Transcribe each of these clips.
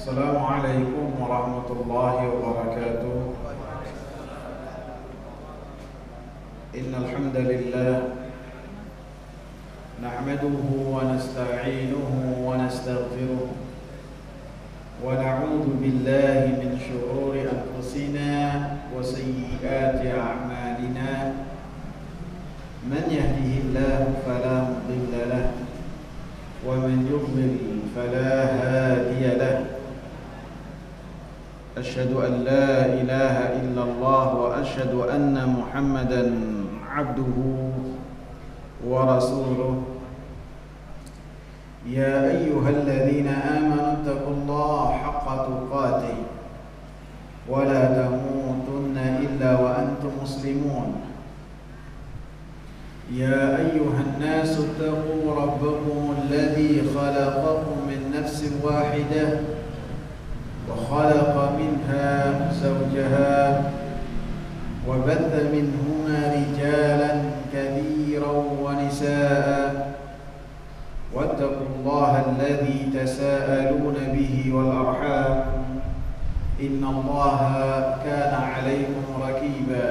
Assalamualaikum warahmatullahi wabarakatuh. Innal hamdalillah nahmaduhu wa nasta'inuhu wa nastaghfiruh wa na'udzu billahi min shururi anfusina wa sayyiati a'malina. Man yahdihillahu fala mudilla lahu wa man yudlil fala hadiya lahu. أشهد أن لا إله إلا الله وأشهد أن محمدا عبده ورسوله. يا أيها الذين آمنوا اتقوا الله حق تقاته ولا تموتن إلا وأنتم مسلمون. يا أيها الناس اتقوا ربكم الذي خلقكم من نفس واحدة وخلق منها زوجها وبث منهما رجالا كثيرا ونساء واتقوا الله الذي تساءلون به والأرحام إن الله كان عليكم رقيبا.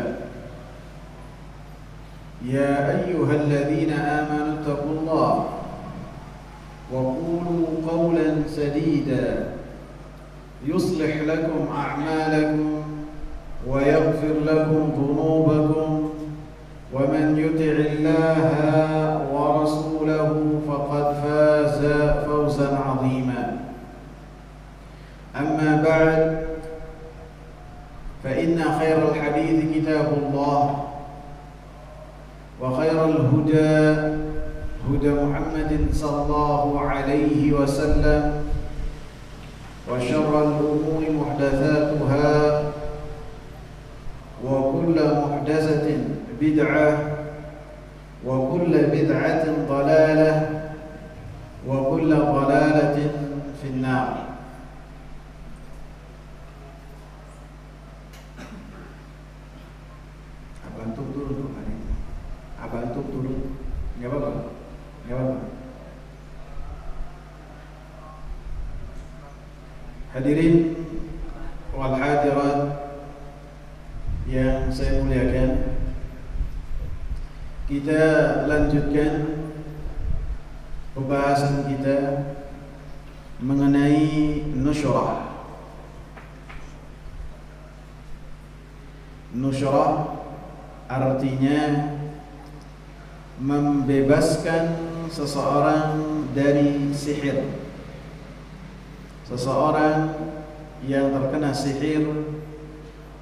يا أيها الذين آمنوا اتقوا الله وقولوا قولا سديدا يصلح لكم أعمالكم ويغفر لكم ذنوبكم ومن يطع الله ورسوله فقد فاز فوزا عظيما. أما بعد فإن خير الحديث كتاب الله وخير الهدى هدى محمد صلى الله عليه وسلم وشر الأمور محدثاتها وكل محدثة بدعة وكل بدعة ضلالة وكل ضلالة في النار. Abantuk turun hari ini. Abantuk turun. Enggak apa-apa. Enggak apa-apa. Hadirin wal hadirat yang saya muliakan, kita lanjutkan pembahasan kita mengenai nusyrah. Nusyrah artinya membebaskan seseorang dari sihir. Seseorang yang terkena sihir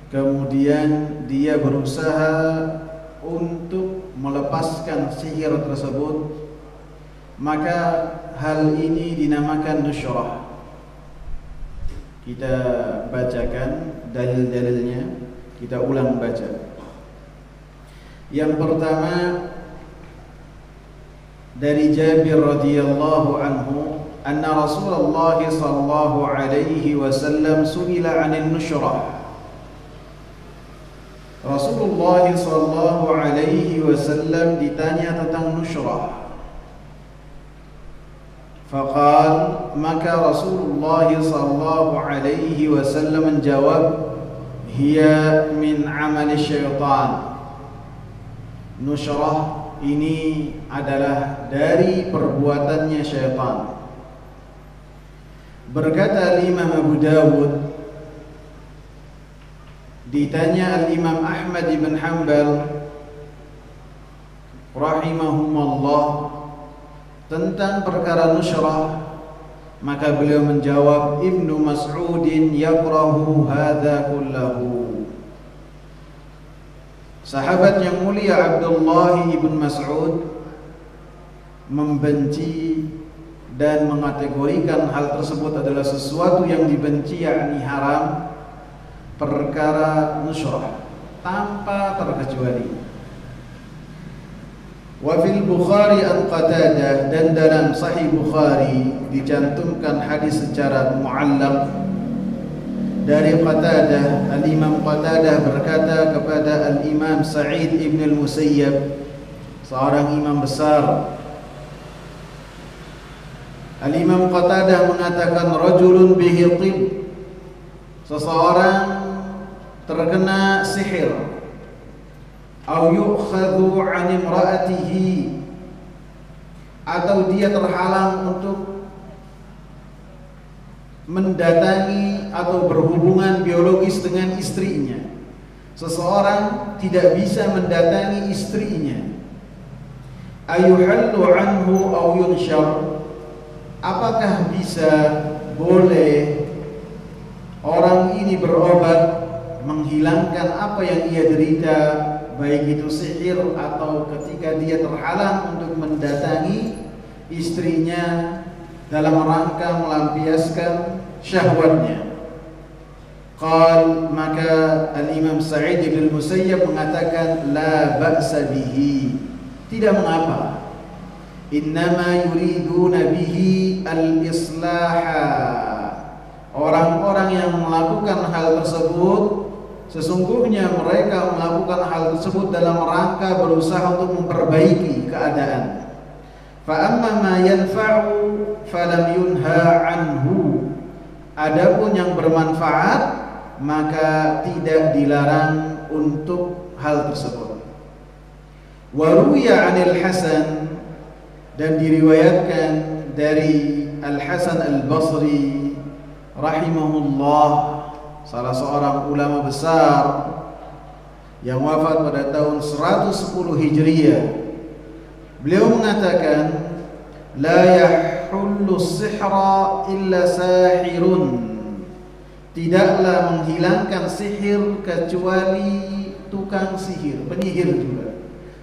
kemudian dia berusaha untuk melepaskan sihir tersebut, maka hal ini dinamakan nusyrah. Kita bacakan dalil-dalilnya, kita ulang baca. Yang pertama dari Jabir radhiyallahu anhu, anna Rasulullah sallallahu alaihi wasallam su'ila 'anil nusyrah. Rasulullah sallallahu alaihi wasallam ditanya tentang nusyrah. Faqal, maka Rasulullah sallallahu alaihi wasallam menjawab, hiya min 'amali syaitan. Nusyrah ini adalah dari perbuatannya syaitan. Berkata Imam Abu Dawud, ditanya Al-Imam Ahmad ibn Hanbal rahimahumullah tentang perkara nusyrah, maka beliau menjawab, Ibnu Mas'udin yakrahu hadza kullahu. Sahabat yang mulia Abdullah ibn Mas'ud membenci dan mengategorikan hal tersebut adalah sesuatu yang dibenci, yakni haram, perkara nusyrah tanpa terkecuali. Wa fil Bukhari an Qatadah, dan dalam Sahih Bukhari dicantumkan hadis secara muallaq dari Qatadah. Al-Imam Qatadah berkata kepada Al-Imam Sa'id ibn al-Musayyab, seorang imam besar, Al-Imam Qatadah mengatakan rajulun bihi tib, seseorang terkena sihir, au yu'khadhu 'an imra'atihi, atau dia terhalang untuk mendatangi atau berhubungan biologis dengan istrinya. Seseorang tidak bisa mendatangi istrinya. Ayuhallu anhu au yunshar, apakah bisa boleh orang ini berobat menghilangkan apa yang ia derita, baik itu sihir atau ketika dia terhalang untuk mendatangi istrinya dalam rangka melampiaskan syahwatnya. Qal, maka Al-Imam Sa'id bin Musayyab mengatakan la ba'sa bihi, tidak mengapa. Innama yuriduna bihi al-islaha, orang-orang yang melakukan hal tersebut sesungguhnya mereka melakukan hal tersebut dalam rangka berusaha untuk memperbaiki keadaan. Fa amma ma yanfa'u falam yunha anhu, adapun yang bermanfaat maka tidak dilarang untuk hal tersebut. Wa ruwiya 'anil Hasan, dan diriwayatkan dari Al-Hasan Al-Basri rahimahullah, salah seorang ulama besar yang wafat pada tahun 110 Hijriah. Beliau mengatakan la yahullu sihra illa sahirun, tidaklah menghilangkan sihir kecuali tukang sihir, penyihir juga.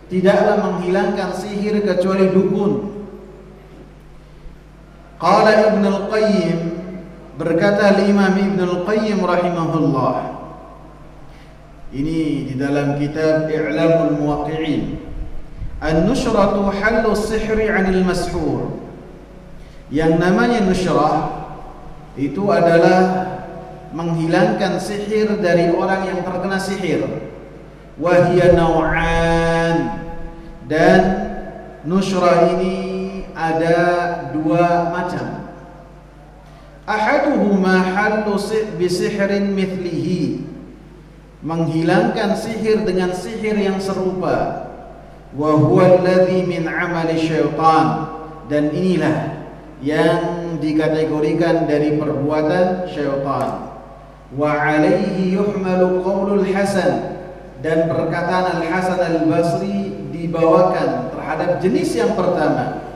Tidaklah menghilangkan sihir kecuali dukun. Qala Ibn Al-Qayyim, berkata Imam Ibn Al-Qayyim rahimahullah, ini di dalam kitab I'lamul Muwaqqi'in, an-nushratu hallu sihri 'anil mashhur. Yang namanya nushrah itu adalah menghilangkan sihir dari orang yang terkena sihir. Wahia naw'an, dan nushrah ini ada dua macam. Ahaduhuma hallu bisihrin mithlihi, menghilangkan sihir dengan sihir yang serupa. Wa huwa alladhi min 'amali syaitan, dan inilah yang dikategorikan dari perbuatan syaitan. Wa alaihi yuhmalu qaulul Hasan, dan perkataan Al-Hasan Al-Basri dibawakan terhadap jenis yang pertama.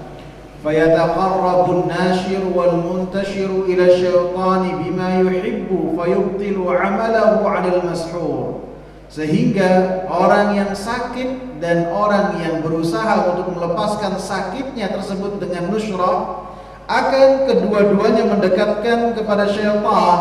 Fayataqarrabu an-nashir wal muntashiru ila syaitani bima yuhibbu fayubtilu 'amalahu 'anil mashhur, sehingga orang yang sakit dan orang yang berusaha untuk melepaskan sakitnya tersebut dengan nushrah akan kedua-duanya mendekatkan kepada syaitan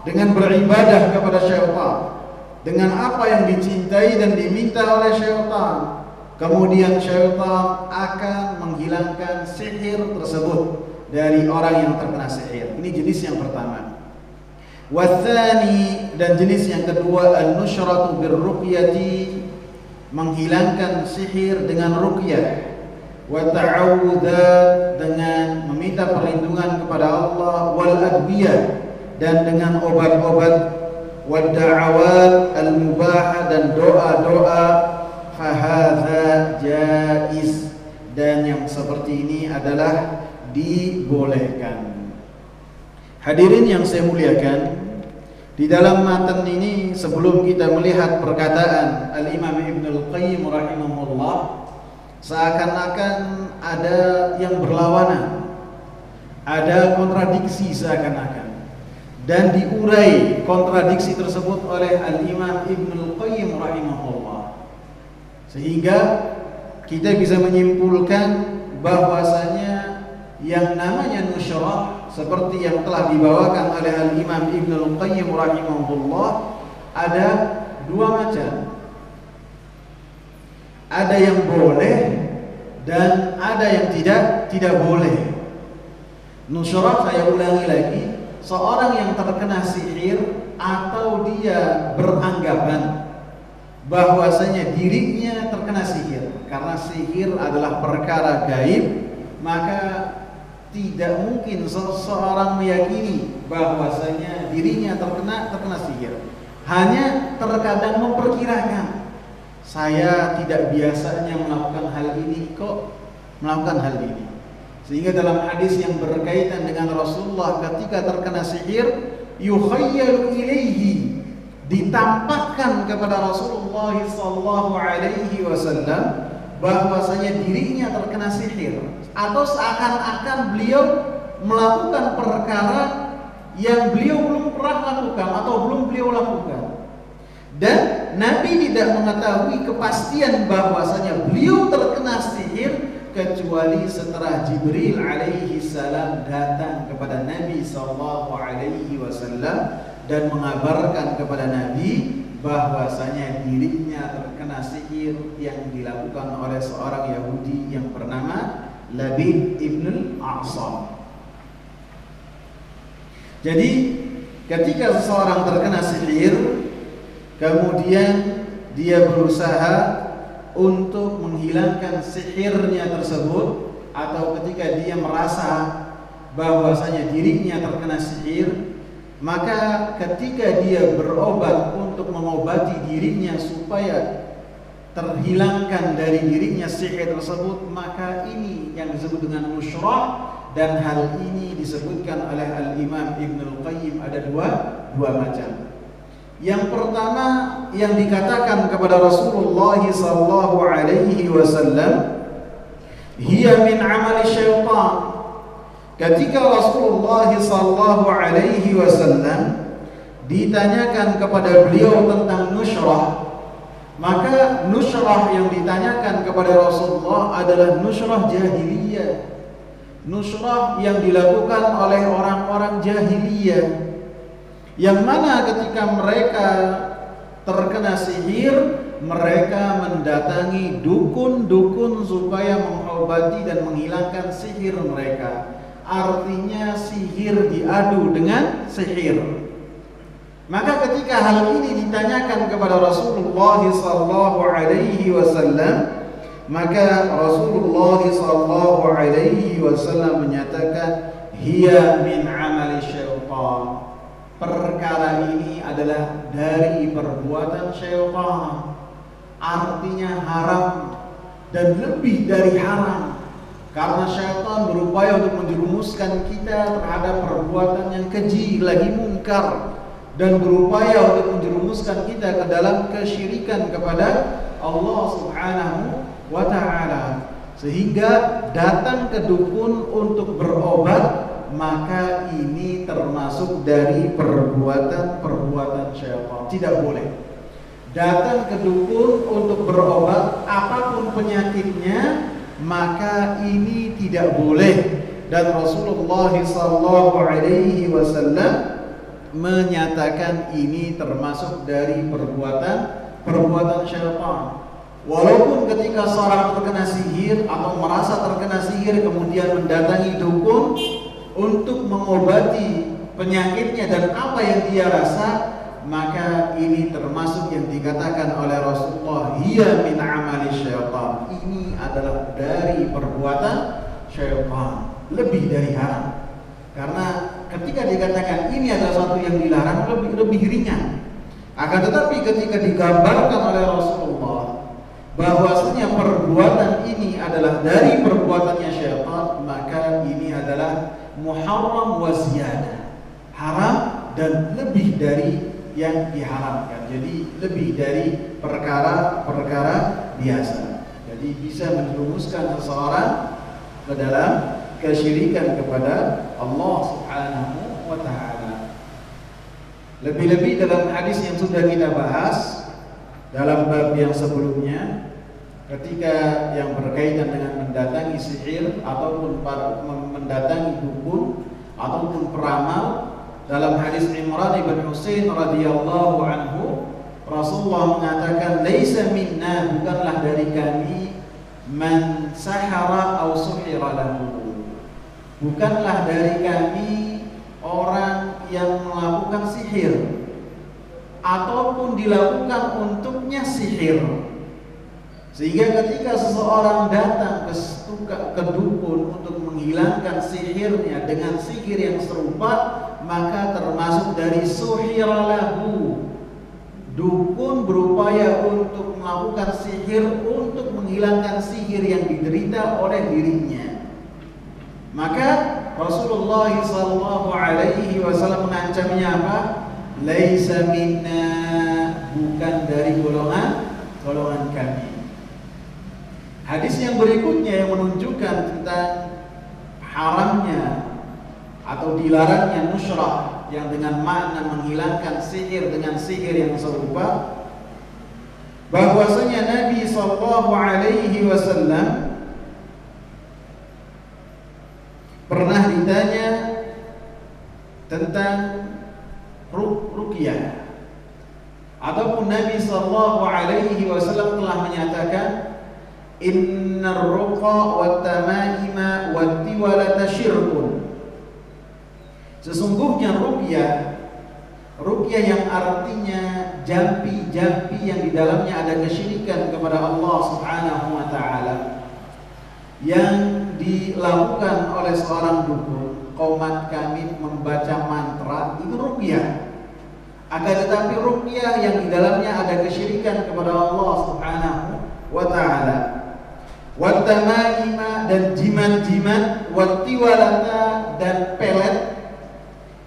dengan beribadah kepada syaitan, dengan apa yang dicintai dan diminta oleh syaitan. Kemudian syaitan akan menghilangkan sihir tersebut dari orang yang terkena sihir. Ini jenis yang pertama. Wathani, dan jenis yang kedua, an-nushratu birruqyati, menghilangkan sihir dengan ruqyah. Wa ta'awudzat, dengan meminta perlindungan kepada Allah. Wal adwiyah, dan dengan obat-obat. Wad da'awat al-mubahah, dan doa-doa. Fahadha jaiz, dan yang seperti ini adalah dibolehkan. Hadirin yang saya muliakan, di dalam matan ini sebelum kita melihat perkataan Al-Imam Ibn Al-Qayyim rahimahullah, seakan-akan ada yang berlawanan, ada kontradiksi seakan-akan, dan diurai kontradiksi tersebut oleh Al-Imam Ibn Al-Qayyim rahimahullah, sehingga kita bisa menyimpulkan bahwasanya yang namanya nushrah seperti yang telah dibawakan oleh Al-Imam Ibn Al-Qayyim rahimahullah ada dua macam. Ada yang boleh dan ada yang tidak boleh. Nushrah, saya ulangi lagi, seorang yang terkena sihir atau dia beranggapan bahwasanya dirinya terkena sihir, karena sihir adalah perkara gaib, maka tidak mungkin seseorang meyakini bahwasanya dirinya terkena sihir. Hanya terkadang memperkirakan, saya tidak biasanya melakukan hal ini kok melakukan hal ini. Sehingga dalam hadis yang berkaitan dengan Rasulullah ketika terkena sihir, yukhayyalu ilaihi, ditampakkan kepada Rasulullah sallallahu alaihi wasallam bahwasanya dirinya terkena sihir, atau seakan-akan beliau melakukan perkara yang beliau belum pernah lakukan atau belum beliau lakukan. Dan Nabi tidak mengetahui kepastian bahwasanya beliau terkena sihir kecuali setelah Jibril alaihi salam datang kepada Nabi sallallahu alaihi wasallam dan mengabarkan kepada Nabi bahwasanya dirinya terkena sihir yang dilakukan oleh seorang Yahudi yang bernama Labid ibn al-A'sam. Jadi ketika seseorang terkena sihir, kemudian dia berusaha untuk menghilangkan sihirnya tersebut, atau ketika dia merasa bahwasanya dirinya terkena sihir, maka ketika dia berobat untuk mengobati dirinya supaya terhilangkan dari dirinya sihir tersebut, maka ini yang disebut dengan nushrah. Dan hal ini disebutkan oleh Al-Imam Ibnul Qayyim ada dua macam. Yang pertama yang dikatakan kepada Rasulullah sallallahu alaihi wasallam, hiya min amali syaitan. Ketika Rasulullah sallallahu alaihi wasallam ditanyakan kepada beliau tentang nushrah, maka nushrah yang ditanyakan kepada Rasulullah adalah nushrah jahiliyah. Nushrah yang dilakukan oleh orang-orang jahiliyah, yang mana ketika mereka terkena sihir, mereka mendatangi dukun-dukun supaya mengobati dan menghilangkan sihir mereka. Artinya sihir diadu dengan sihir. Maka ketika hal ini ditanyakan kepada Rasulullah sallallahu alaihi wasallam, maka Rasulullah sallallahu alaihi wasallam menyatakan, hiya min amali syaitan. Perkara ini adalah dari perbuatan syaitan. Artinya haram dan lebih dari haram. Karena syaitan berupaya untuk menjerumuskan kita terhadap perbuatan yang keji lagi mungkar, dan berupaya untuk menjerumuskan kita ke dalam kesyirikan kepada Allah Subhanahu wa ta'ala. Sehingga datang ke dukun untuk berobat, maka ini termasuk dari perbuatan syaitan. Tidak boleh datang ke dukun untuk berobat apapun penyakitnya, maka ini tidak boleh. Dan Rasulullah sallallahu alaihi wasallam menyatakan ini termasuk dari perbuatan syaitan. Walaupun ketika seorang terkena sihir atau merasa terkena sihir kemudian mendatangi dukun untuk mengobati penyakitnya dan apa yang dia rasa, maka ini termasuk yang dikatakan oleh Rasulullah, hiya min amali syaitan. Ini adalah dari perbuatan syaitan, lebih dari haram. Karena ketika dikatakan ini adalah sesuatu yang dilarang, lebih ringan. Akan tetapi ketika digambarkan oleh Rasulullah bahwasanya perbuatan ini adalah dari perbuatannya syaitan, maka ini adalah muharram wa ziyadah, haram dan lebih dari yang diharamkan. Jadi lebih dari perkara-perkara biasa. Jadi bisa menjerumuskan seseorang ke dalam kesyirikan kepada Allah Subhanahu wa ta'ala. Lebih-lebih dalam hadis yang sudah kita bahas dalam bab yang sebelumnya, ketika yang berkaitan dengan mendatangi sihir ataupun mendatangi dukun ataupun peramal, dalam hadis Imran ibn Husain radhiyallahu anhu, Rasulullah mengatakan, laisa minna, bukanlah dari kami, man sahara au suhira lahu, bukanlah dari kami orang yang melakukan sihir ataupun dilakukan untuknya sihir. Sehingga ketika seseorang datang ke dukun untuk menghilangkan sihirnya dengan sihir yang serupa, maka termasuk dari suhiralahu. Dukun berupaya untuk melakukan sihir untuk menghilangkan sihir yang diderita oleh dirinya. Maka Rasulullah SAW mengancamnya apa? Laisa minna, bukan dari golongan kami. Hadis yang berikutnya yang menunjukkan tentang haramnya atau dilarangnya nusyrah yang dengan makna menghilangkan sihir dengan sihir yang serupa, bahwasanya Nabi SAW pernah ditanya tentang ruqyah, ataupun Nabi SAW telah menyatakan innar ruqa wat tamaima wat tiwalata syirkun. Sesungguhnya ruqyah yang artinya jampi-jampi yang di dalamnya ada kesyirikan kepada Allah Subhanahu wa taala, yang dilakukan oleh seorang dukun, qomat kami membaca mantra, itu ruqyah. Akan tetapi ruqyah yang di dalamnya ada kesyirikan kepada Allah Subhanahu wa taala, wat tamaima dan jimat-jimat, wat tiwalata dan pelet,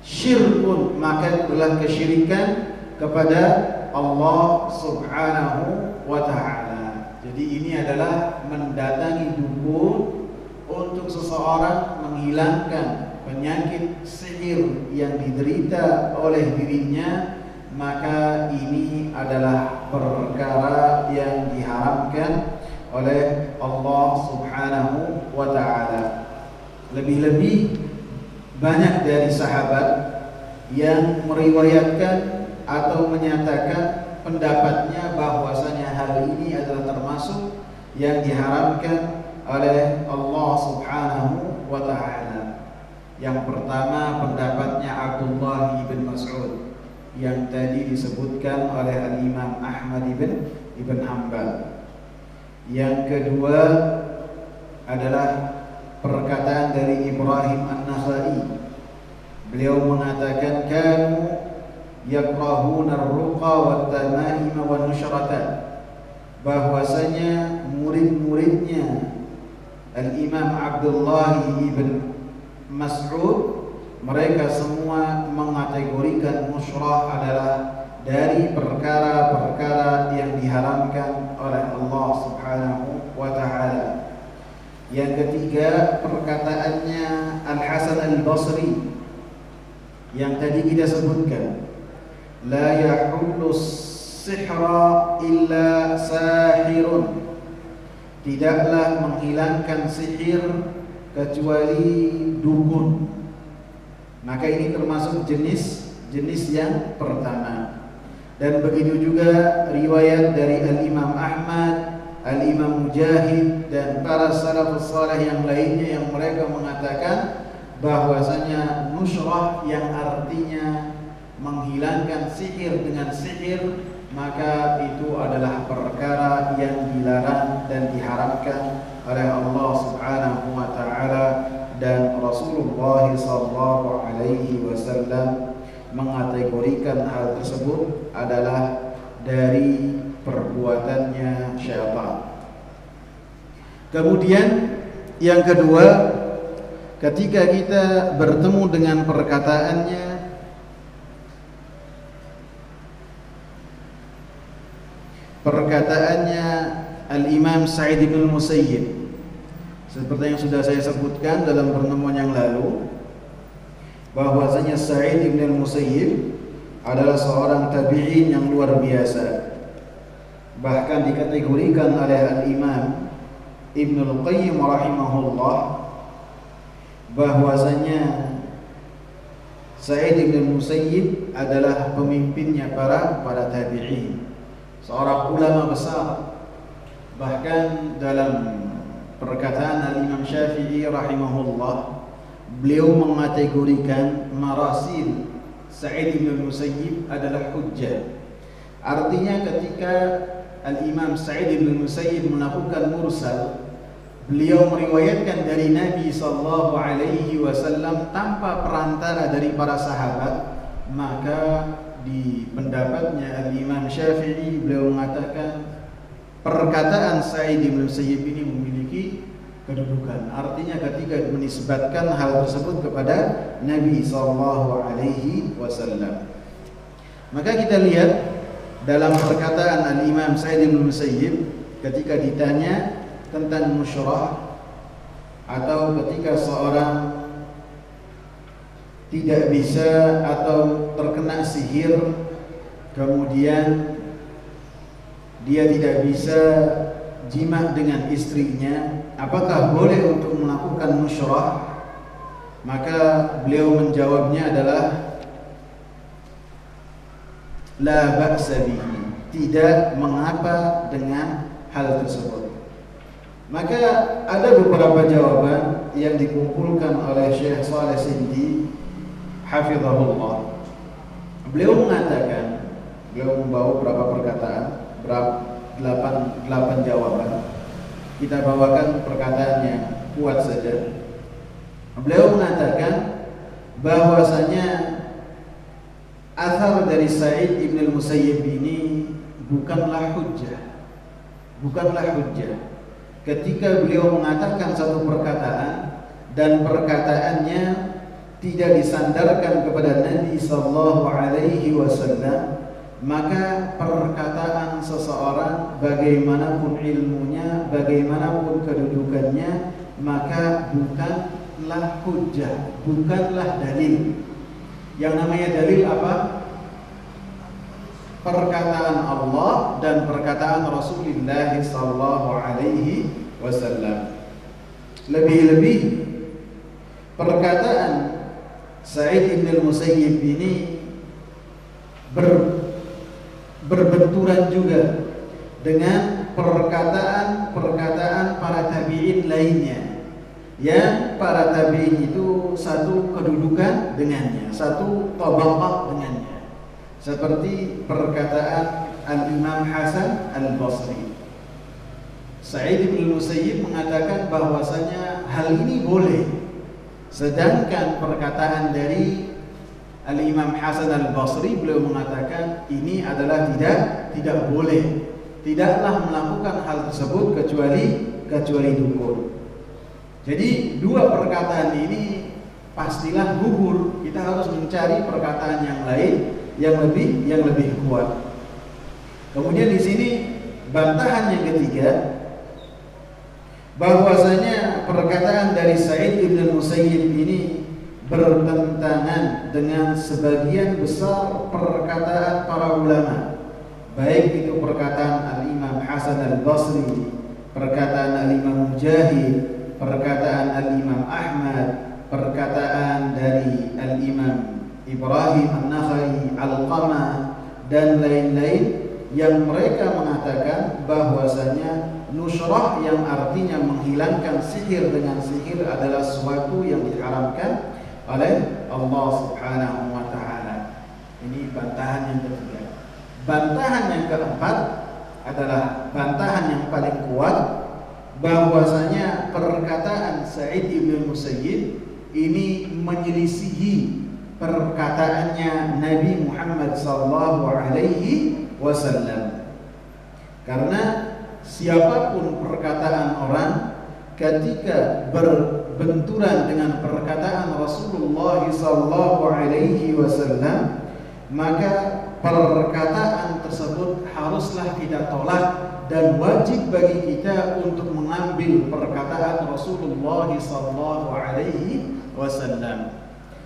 syirkun, maka itu adalah kesyirikan kepada Allah Subhanahu wa ta'ala. Jadi ini adalah mendatangi dukun untuk seseorang menghilangkan penyakit sihir yang diderita oleh dirinya, maka ini adalah perkara yang diharamkan oleh Allah Subhanahu wa ta'ala. Lebih-lebih banyak dari sahabat yang meriwayatkan atau menyatakan pendapatnya bahwasanya hal ini adalah termasuk yang diharamkan oleh Allah Subhanahu wa ta'ala. Yang pertama pendapatnya Abdullah bin Mas'ud yang tadi disebutkan oleh Al-Imam Ahmad ibn Hanbal. Yang kedua adalah perkataan dari Ibrahim An-Nakhai. Beliau mengatakan kanu yakrahuna ar-ruqa wat tamaima wan nusyratan, bahwasanya murid-muridnya Al-Imam Abdullah ibn Mas'ud mereka semua mengategorikan nusyrah adalah dari perkara-perkara yang diharamkan oleh Allah Subhanahu wa ta'ala. Yang ketiga perkataannya Al-Hasan Al-Basri yang tadi kita sebutkan, la yahullu sihra illa sahirun, tidaklah menghilangkan sihir kecuali dukun. Maka ini termasuk jenis yang pertama. Dan begitu juga riwayat dari Al-Imam Ahmad, Al-Imam Mujahid dan para salafus salih yang lainnya yang mereka mengatakan bahwasanya nusyrah yang artinya menghilangkan sihir dengan sihir, maka itu adalah perkara yang dilarang dan diharamkan oleh Allah Subhanahu wa ta'ala, dan Rasulullah sallallahu alaihi wasallam mengategorikan hal tersebut adalah dari perbuatannya syaitan. Kemudian yang kedua, ketika kita bertemu dengan perkataannya Al-Imam Sa'id bin Musayyib, seperti yang sudah saya sebutkan dalam pertemuan yang lalu, bahwasanya Sa'id bin Musayyib adalah seorang tabi'in yang luar biasa. Bahkan dikategorikan oleh Al-Imam Ibnul Qayyim rahimahullah bahwasanya Sa'id bin Musayyib adalah pemimpinnya para tabi'in, seorang ulama besar. Bahkan dalam perkataan Al-Imam Syafi'i rahimahullah, beliau mengategorikan marasil Sa'id bin Musayyib adalah hujjah. Artinya ketika Al-Imam Sa'id bin Musayyib melakukan mursal, beliau meriwayatkan dari Nabi sallallahu alaihi wasallam tanpa perantara dari para sahabat, maka di pendapatnya Al-Imam Syafi'i beliau mengatakan perkataan Sa'id bin Musayyib ini memiliki kedudukan. Artinya ketika menisbatkan hal tersebut kepada Nabi sallallahu alaihi wasallam. Maka kita lihat dalam perkataan Al-Imam Sa'id bin Musayyib ketika ditanya tentang musyrah atau ketika seorang tidak bisa atau terkena sihir, kemudian dia tidak bisa jima dengan istrinya, apakah boleh untuk melakukan musyrah? Maka beliau menjawabnya adalah la ba'sa bihi, tidak mengapa dengan hal tersebut. Maka ada beberapa jawaban yang dikumpulkan oleh Syekh Shalih Sindi hafizahullah. Beliau mengatakan, beliau membawa beberapa perkataan, 8 jawaban. Kita bawakan perkataan yang kuat saja. Beliau mengatakan bahwasanya athar dari Sa'id ibn al-Musayyib ini bukanlah hujjah. Ketika beliau mengatakan satu perkataan dan perkataannya tidak disandarkan kepada Nabi sallallahu alaihi wasallam, maka perkataan seseorang bagaimanapun ilmunya, bagaimanapun kedudukannya, maka bukanlah hujjah, bukanlah dalil. Yang namanya dalil apa? Perkataan Allah dan perkataan Rasulullah sallallahu alaihi wasallam. Lebih-lebih perkataan Sa'id bin al-Musayyib ini berbenturan juga dengan perkataan para tabi'in lainnya, yang para tabi'in itu satu kedudukan dengannya, satu tabaqah dengannya, seperti perkataan Al-Imam Hasan Al-Basri. Sa'id bin al-Musayyib mengatakan bahwasanya hal ini boleh, sedangkan perkataan dari Al-Imam Hasan Al-Basri beliau mengatakan ini adalah tidak boleh. Tidaklah melakukan hal tersebut kecuali dukun. Jadi dua perkataan ini pastilah gugur. Kita harus mencari perkataan yang lain yang lebih kuat. Kemudian di sini bantahan yang ketiga, bahwasanya perkataan dari Sa'id bin al-Musayyib ini bertentangan dengan sebagian besar perkataan para ulama, baik itu perkataan Al-Imam Hasan Al-Basri, perkataan Al-Imam Mujahid, perkataan Al-Imam Ahmad, perkataan dari Al-Imam Ibrahim An-Nakhai, Al-Qamah, dan lain-lain, yang mereka mengatakan bahwasanya nusyrah yang artinya menghilangkan sihir dengan sihir adalah sesuatu yang diharamkan oleh Allah Subhanahu wa taala. Ini bantahan yang ketiga. Bantahan yang keempat adalah bantahan yang paling kuat, bahwasanya perkataan Sa'id bin Musayyib ini menyelisihi perkataannya Nabi Muhammad sallallahu alaihi wasallam. Karena siapapun perkataan orang ketika berbenturan dengan perkataan Rasulullah sallallahu alaihi wasallam, maka perkataan tersebut haruslah kita tolak dan wajib bagi kita untuk mengambil perkataan Rasulullah sallallahu alaihi wasallam.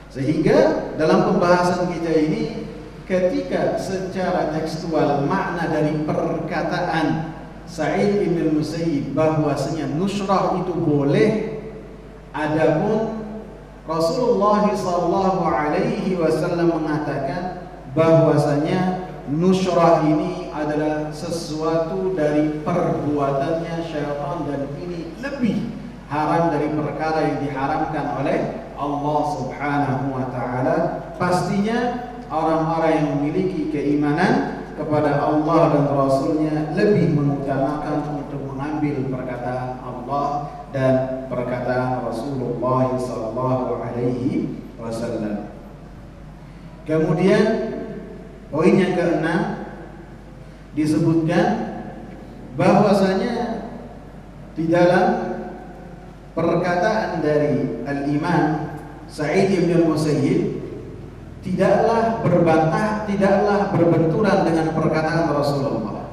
Sehingga dalam pembahasan kita ini, ketika secara tekstual makna dari perkataan Sa'id bin Musayyib bahwasanya nusyrah itu boleh, adapun Rasulullah sallallahu alaihi wasallam mengatakan bahwasanya nusyrah ini adalah sesuatu dari perbuatannya syaitan dan ini lebih haram dari perkara yang diharamkan oleh Allah Subhanahu wa taala. Pastinya orang-orang yang memiliki keimanan kepada Allah dan Rasulnya lebih mengutamakan untuk mengambil perkataan Allah Allah dan perkataan Rasulullah sallallahu alaihi wasallam. Kemudian poin yang keenam disebutkan bahwasanya di dalam perkataan dari Al-Imam Sa'id bin Al-Musayyib tidaklah berbantah, tidaklah berbenturan dengan perkataan Rasulullah.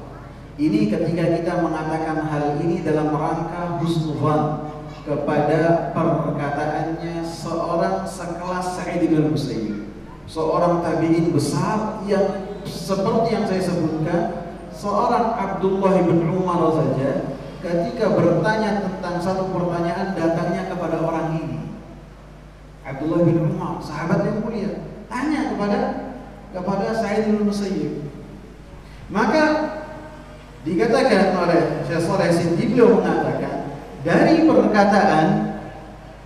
Ini ketika kita mengatakan hal ini dalam rangka husnuzan kepada perkataannya seorang sekelas Sa'id bin Al-Musayyib, seorang tabi'in besar yang seperti yang saya sebutkan, seorang Abdullah bin Umar saja ketika bertanya tentang satu pertanyaan datangnya kepada orang ini. Abdullah bin Umar, sahabat yang mulia, tanya kepada Sa'id bin Musayyib. Maka dikatakan oleh Syekh Shalih Sindi, beliau mengatakan dari perkataan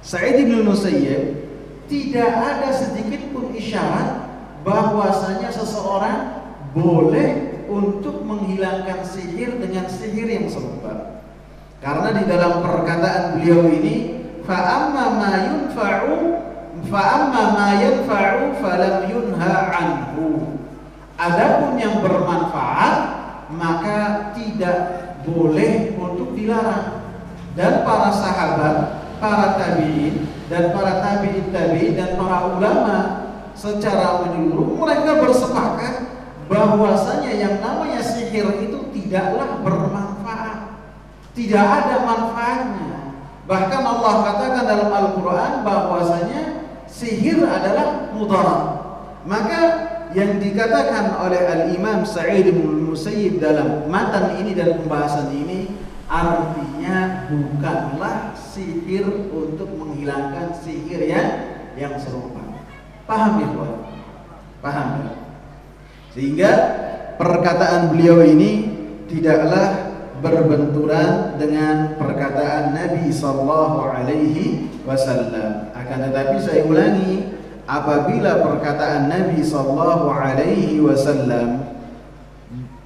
Sa'id bin Musayyib tidak ada sedikit pun isyarat bahwasanya seseorang boleh untuk menghilangkan sihir dengan sihir yang serupa. Karena di dalam perkataan beliau ini, fa'amma ma yanfa'u falam yunha anhu. Adapun yang bermanfaat maka tidak boleh untuk dilarang. Dan para sahabat, para tabi'in dan para tabi'in dan para ulama secara menyeluruh mereka bersepakat bahwasanya yang namanya sihir itu tidaklah bermanfaat. Tidak ada manfaatnya. Bahkan Allah katakan dalam Al-Quran bahwasanya sihir adalah mudarat. Maka yang dikatakan oleh Al-Imam Sa'id bin Musayyib dalam matan ini dan pembahasan ini artinya bukanlah sihir untuk menghilangkan sihir yang serupa. Paham ya, Pak? Paham ya? Sehingga perkataan beliau ini tidaklah berbenturan dengan perkataan Nabi sallallahu alaihi wasallam. Akan tetapi saya ulangi, apabila perkataan Nabi sallallahu alaihi wasallam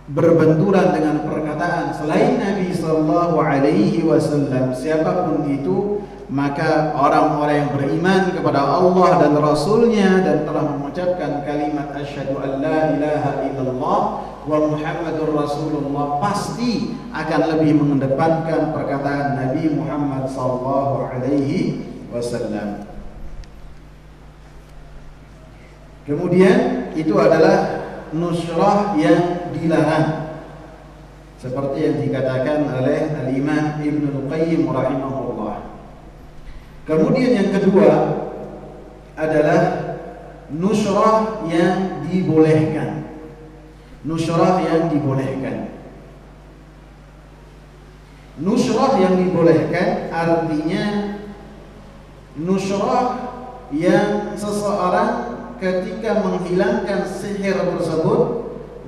berbenturan dengan perkataan selain Nabi sallallahu alaihi wasallam siapapun itu, maka orang-orang yang beriman kepada Allah dan Rasulnya dan telah mengucapkan kalimat asyhadu an la ilaha illallah wa Muhammadur Rasulullah pasti akan lebih mengedepankan perkataan Nabi Muhammad sallallahu alaihi wasallam. Kemudian itu adalah nusrah yang dilarang, seperti yang dikatakan oleh Al-Imam Ibnu Qayyim rahimahullah. Kemudian yang kedua adalah nusrah yang dibolehkan. Nusrah yang dibolehkan. Nusrah yang dibolehkan artinya nusrah yang seseorang ketika menghilangkan sihir tersebut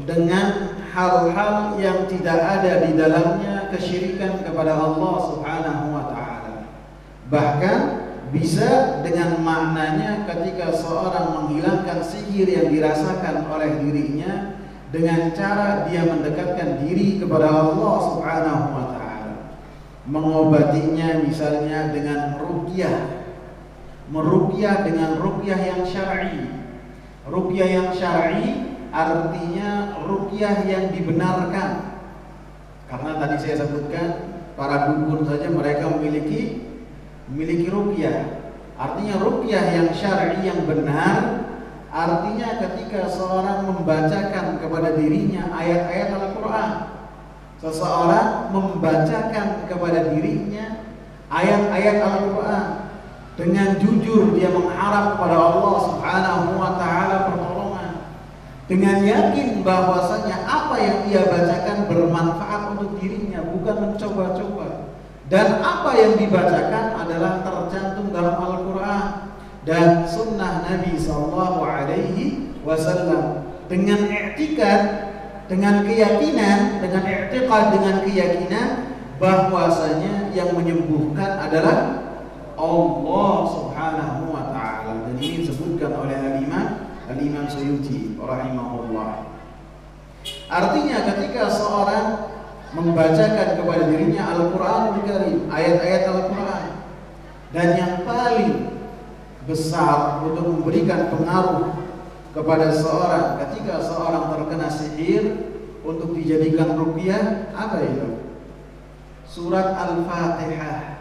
dengan hal-hal yang tidak ada di dalamnya kesyirikan kepada Allah Subhanahu wa taala. Bahkan bisa dengan maknanya ketika seorang menghilangkan sihir yang dirasakan oleh dirinya dengan cara dia mendekatkan diri kepada Allah Subhanahu wa taala. Mengobatinya misalnya dengan meruqyah dengan ruqyah yang syar'i. Ruqyah yang syar'i artinya ruqyah yang dibenarkan. Karena tadi saya sebutkan para dukun saja mereka memiliki ruqyah. Artinya ruqyah yang syar'i yang benar artinya ketika seorang membacakan kepada dirinya ayat-ayat Al-Qur'an. Seseorang membacakan kepada dirinya ayat-ayat Al-Qur'an dengan jujur dia mengharap kepada Allah Subhanahu wa taala pertolongan, dengan yakin bahwasanya apa yang ia bacakan bermanfaat untuk dirinya, bukan mencoba-coba. Dan apa yang dibacakan adalah tercantum dalam Al-Qur'an dan sunnah Nabi sallallahu alaihi wasallam, dengan i'tikad, dengan keyakinan, dengan i'tiqad, dengan keyakinan bahwasanya yang menyembuhkan adalah Allah Subhanahu wa taala. Dan ini disebutkan oleh Al-Imam Suyuti rahimahullah. Artinya ketika seorang membacakan kepada dirinya Al-Qur'anul Karim, ayat-ayat Al-Qur'an. Dan yang paling besar untuk memberikan pengaruh kepada seorang ketika seorang terkena sihir untuk dijadikan ruqyah, apa itu? Surat Al-Fatihah.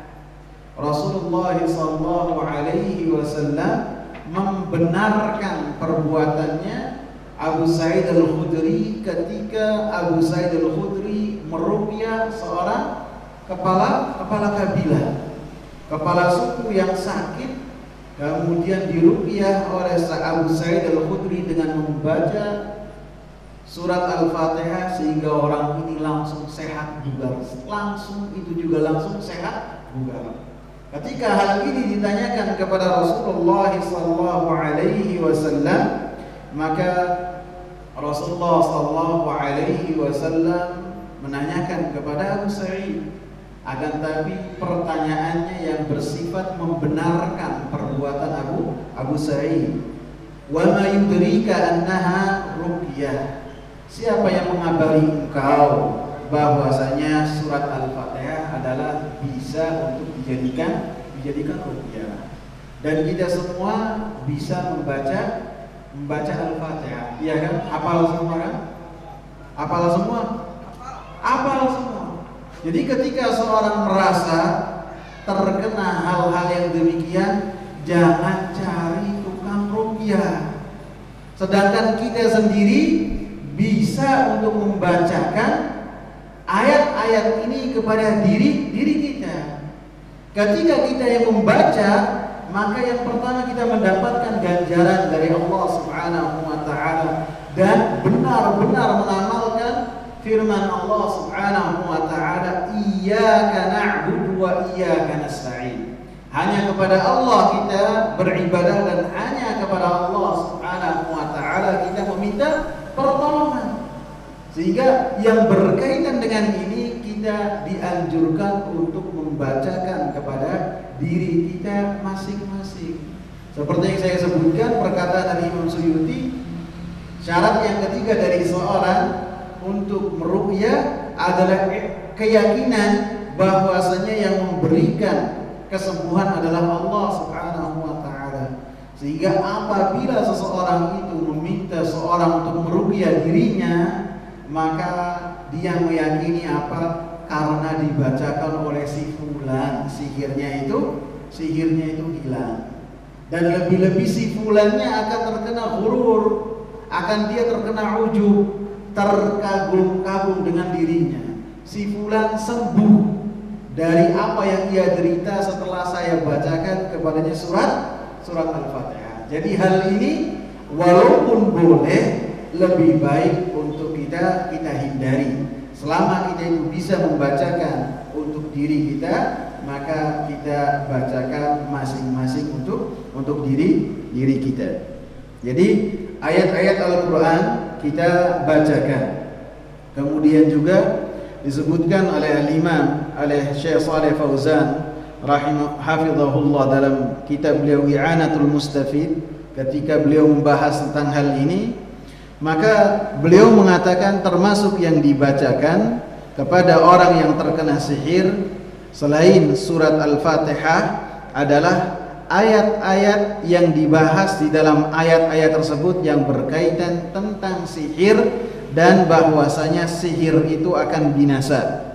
Rasulullah SAW membenarkan perbuatannya Abu Sa'id Al-Khudri ketika Abu Sa'id Al-Khudri meruqyah seorang kepala kabilah, kepala suku yang sakit, kemudian diruqyah oleh Abu Sa'id Al-Khudri dengan membaca surat Al-Fatihah sehingga orang ini langsung sehat bugar. Langsung sehat bugar. Ketika hal ini ditanyakan kepada Rasulullah SAW, maka Rasulullah SAW menanyakan kepada Abu Sa'id, akan tapi pertanyaannya yang bersifat membenarkan perbuatan Abu Sa'id. Wa ma yudrika annaha ruqyah. Siapa yang mengabari engkau bahwasanya surat Al-Fatihah adalah bisa untuk dijadikan ruqyah. Dan kita semua bisa membaca Al-Fatihah. Iya kan? Hafal semua kan? Hafal semua? Hafal semua. Jadi ketika seorang merasa terkena hal-hal yang demikian, jangan cari tukang ruqyah. Sedangkan kita sendiri bisa untuk membacakan ayat-ayat ini kepada diri kita. Ketika kita yang membaca, maka yang pertama kita mendapatkan ganjaran dari Allah Subhanahu wa taala dan benar-benar mengamalkan firman Allah Subhanahu wa taala, iyyaka na'budu wa iyyaka nasta'in. Hanya kepada Allah kita beribadah dan hanya kepada Allah Subhanahu wa taala kita meminta pertolongan. Sehingga yang berkaitan dengan ini kita dianjurkan untuk membacakan kepada diri kita masing-masing. Seperti yang saya sebutkan perkataan dari Imam Suyuti, syarat yang ketiga dari seorang untuk meruqyah adalah keyakinan bahwasanya yang memberikan kesembuhan adalah Allah Subhanahu wa taala. Sehingga apabila seseorang itu meminta seorang untuk meruqyah dirinya, maka dia meyakini apa? Karena dibacakan oleh si fulan, sihirnya itu hilang. Dan lebih-lebih si fulannya akan terkena ghurur, akan dia terkena ujub, terkagum-kagum dengan dirinya. Si fulan sembuh dari apa yang ia derita setelah saya bacakan kepadanya surat Al-Fatihah. Jadi hal ini walaupun boleh, lebih baik untuk kita hindari. Selama kita itu bisa membacakan untuk diri kita, maka kita bacakan masing-masing untuk diri kita. Jadi ayat-ayat Al-Quran kita bacakan. Kemudian juga disebutkan oleh Al-Imam Syekh Shalih Fauzan hafizahullah dalam kitab beliau I'anatul Mustafid, ketika beliau membahas tentang hal ini, maka beliau mengatakan termasuk yang dibacakan kepada orang yang terkena sihir selain surat Al-Fatihah adalah ayat-ayat yang dibahas di dalam ayat-ayat tersebut yang berkaitan tentang sihir dan bahwasanya sihir itu akan binasa.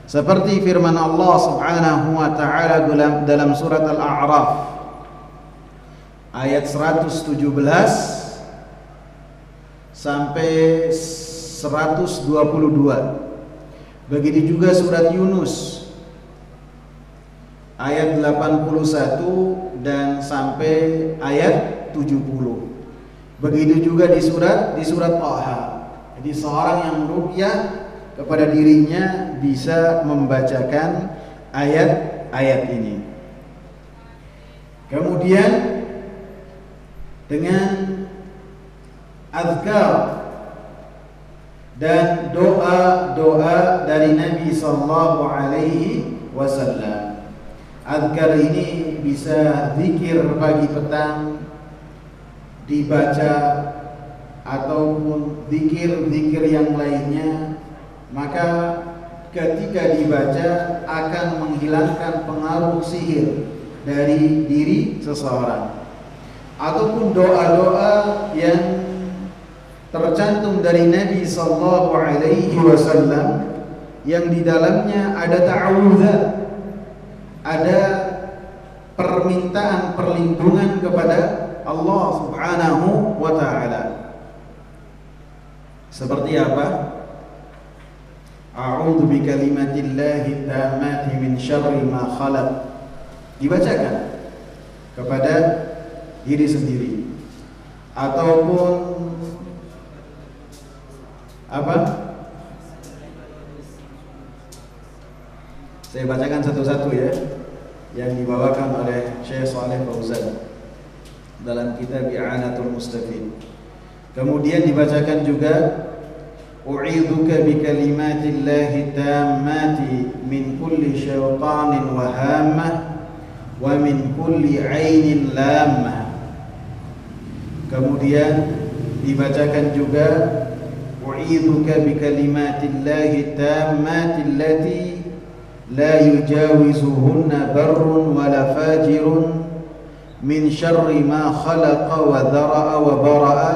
Seperti firman Allah Subhanahu wa taala dalam surat Al-A'raf ayat 117 sampai 122. Begitu juga surat Yunus ayat 81 dan sampai ayat 70. Begitu juga di surat Taha. Jadi seorang yang ruqyah kepada dirinya bisa membacakan ayat-ayat ini. Kemudian dengan azkar dan doa-doa dari Nabi sallallahu alaihi wasallam. Azkar ini bisa zikir pagi petang dibaca ataupun zikir-zikir yang lainnya. Maka ketika dibaca akan menghilangkan pengaruh sihir dari diri seseorang. Ataupun doa-doa yang tercantum dari Nabi sallallahu alaihi wasallam yang di dalamnya ada ta'awudzat, ada permintaan perlindungan kepada Allah Subhanahu wa taala. Seperti apa? A'udzu bikalimatillahi tammati min syarri ma khalaq. Dibacakan kepada diri sendiri. Ataupun apa? Saya bacakan satu-satu ya, yang dibawakan oleh Syekh Shalih Fauzan dalam kitab I'anatul Mustafid. Kemudian dibacakan juga U'idzuka bikalimatillahi tammati min kulli syaitanin wahammah wa min kulli ainin lammah. Kemudian dibacakan juga U'idzuka bikalimatillahi tammati allati la yujawizuhunna barrun wala fajirun min syarri ma khalaqa wa dhara'a wa bara'a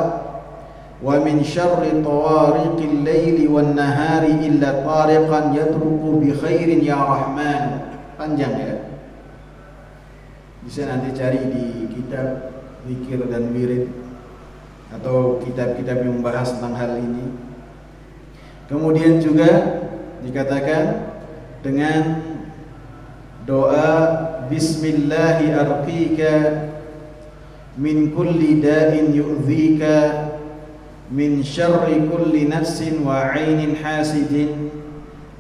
wa min syarri tawariqil laili wan nahari illa tariqan yatruku bi khairin ya rahman. Panjang ya, bisa nanti cari di kitab zikir dan wirid atau kitab-kitab yang membahas tentang hal ini. Kemudian juga dikatakan dengan doa bismillahi arqika min kulli da'in yu'dhika min syarri kulli nafsin wa 'ainin hasidin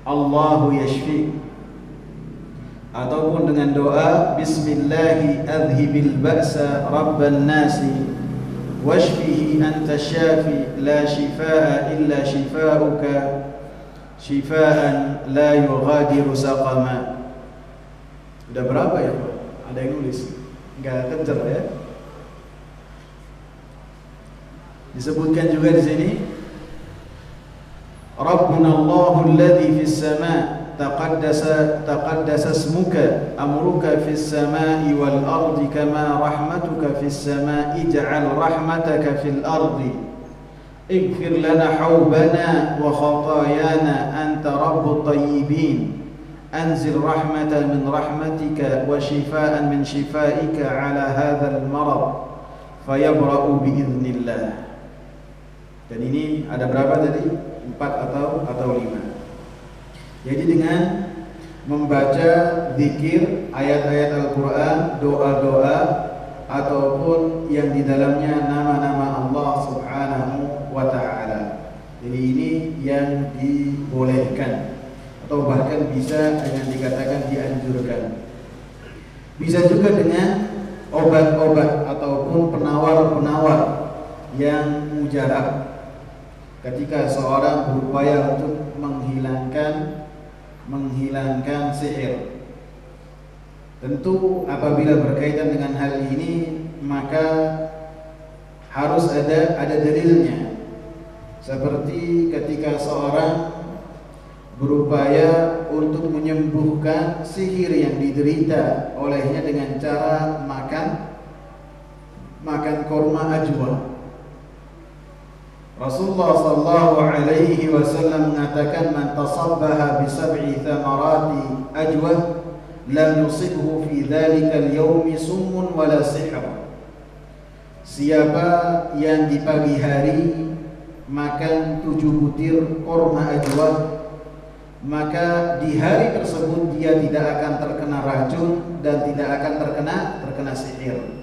Allahu yashfi. Ataupun dengan doa bismillahi adhibil ba'sa rabban nasi washfihi anta syafi la shifaa illa shifaa'uka shifaan la yughadiru saqama. Udah berapa ya Pak? Ada yang nulis? Enggak kejar ya. Disebutkan juga di sini Rabbuna Allahu alladhi fis sama' taqaddasa ismuka amruka fis sama'i wal ardi kama rahmatuka fis sama'i ij'al rahmataka fil ardi اغفر لنا حوبنا وخطايانا أنت رب الطيبين أنزل رحمة من رحمتك وشفاء من شفائك على هذا المرض فيبرأ بإذن الله. Dan ini ada berapa tadi? 4 atau 5. Jadi dengan membaca zikir, ayat-ayat Al-Quran, doa-doa ataupun yang di dalamnya nama-nama Allah Subhanahu wa ta'ala. Jadi ini yang dibolehkan atau bahkan bisa yang dikatakan dianjurkan. Bisa juga dengan obat-obat ataupun penawar-penawar yang mujarab. Ketika seorang berupaya untuk menghilangkan sihir, tentu apabila berkaitan dengan hal ini maka harus ada dalilnya. Seperti ketika seorang berupaya untuk menyembuhkan sihir yang diderita olehnya dengan cara makan korma ajwa. Rasulullah sallallahu alaihi wasallam mengatakan man tasabbaha bi sab'i thamarati ajwa lam yusibhu fi dhalika al-yawmi summun wala sihr. Siapa yang di pagi hari makan 7 butir korma ajwa, maka di hari tersebut dia tidak akan terkena racun dan tidak akan terkena sihir.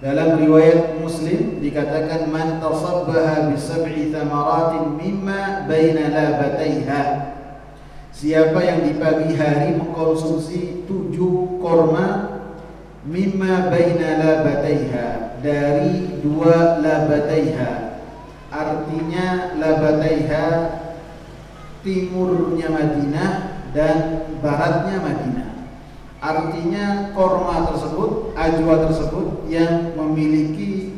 Dalam riwayat Muslim dikatakan man tasabbaha bi sab'i thamaratin mimma baina labataiha. Siapa yang di pagi hari mengkonsumsi 7 korma mimma baina labataiha, dari 2 labataiha. Artinya labataiha timurnya Madinah dan baratnya Madinah. Artinya korma tersebut, ajwa tersebut yang memiliki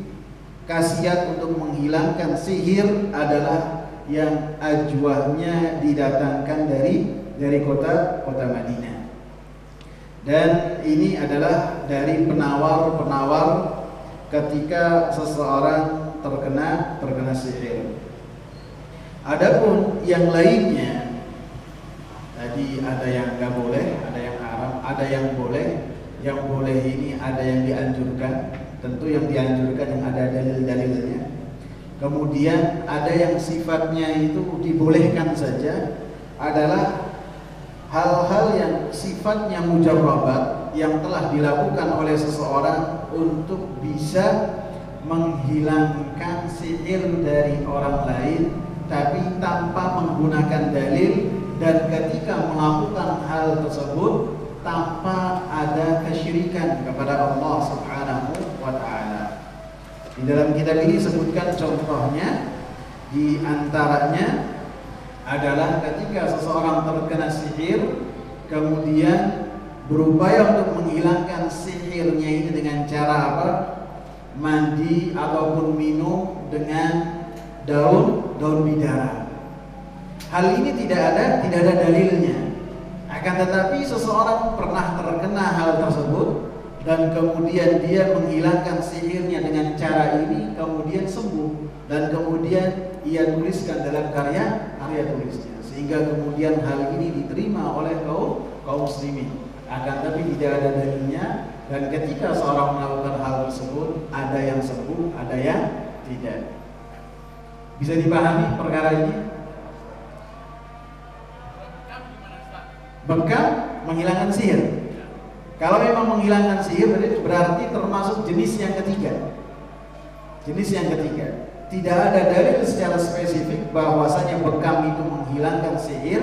khasiat untuk menghilangkan sihir adalah yang ajwahnya didatangkan dari kota Madinah. Dan ini adalah dari penawar-penawar ketika seseorang terkena sihir. Adapun yang lainnya, tadi ada yang nggak boleh, ada yang haram, ada yang boleh. Yang boleh ini ada yang dianjurkan, tentu yang dianjurkan yang ada dalil-dalilnya. Kemudian ada yang sifatnya itu dibolehkan saja, adalah hal-hal yang sifatnya mujarrabat yang telah dilakukan oleh seseorang untuk bisa menghilangkan sihir dari orang lain, tapi tanpa menggunakan dalil, dan ketika melakukan hal tersebut tanpa ada kesyirikan kepada Allah Subhanahu wa Ta'ala. Di dalam kitab ini disebutkan contohnya, di antaranya adalah ketika seseorang terkena sihir kemudian berupaya untuk menghilangkan sihirnya ini dengan cara apa? Mandi ataupun minum dengan daun bidara. Hal ini tidak ada dalilnya. Akan tetapi seseorang pernah terkena hal tersebut dan kemudian dia menghilangkan sihirnya dengan cara ini, kemudian sembuh, dan kemudian ia tuliskan dalam karya tulisnya, sehingga kemudian hal ini diterima oleh kaum muslimin. Akan tetapi tidak ada dalilnya, dan ketika seorang melakukan hal tersebut ada yang sembuh, ada yang tidak. Bisa dipahami perkara ini? Bekam menghilangkan sihir. Kalau memang menghilangkan sihir berarti termasuk jenis yang ketiga. Jenis yang ketiga. Tidak ada dalil secara spesifik bahwasanya bekam itu menghilangkan sihir,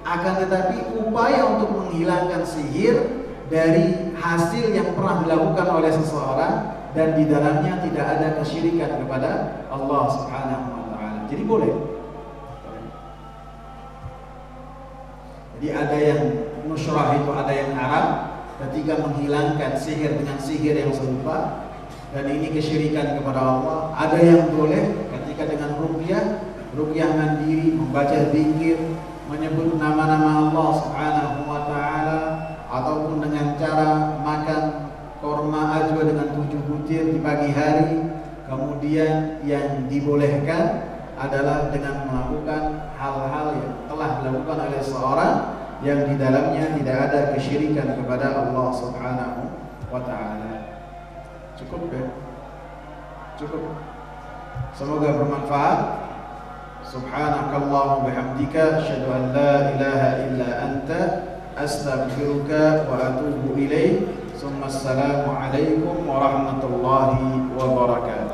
akan tetapi upaya untuk menghilangkan sihir dari hasil yang pernah dilakukan oleh seseorang dan di dalamnya tidak ada kesyirikan kepada Allah Subhanahu wa Ta'ala. Jadi boleh. Jadi ada yang nusyrah itu, ada yang haram ketika menghilangkan sihir dengan sihir yang serupa, dan ini kesyirikan kepada Allah. Ada yang boleh ketika dengan ruqyah mandiri, membaca zikir, menyebut nama-nama Allah Subhanahu wa Ta'ala, ataupun dengan cara makan korma ajwa dengan 7 butir di pagi hari. Kemudian yang dibolehkan adalah dengan melakukan hal-hal yang telah dilakukan oleh seorang yang di dalamnya tidak ada kesyirikan kepada Allah Subhanahu wa Ta'ala. Cukup ya? Cukup. Semoga bermanfaat. Subhanakallahumma bihamdika asyhadu an la ilaha illa anta astaghfiruka wa atubu ilaik. Assalamualaikum warahmatullahi wabarakatuh.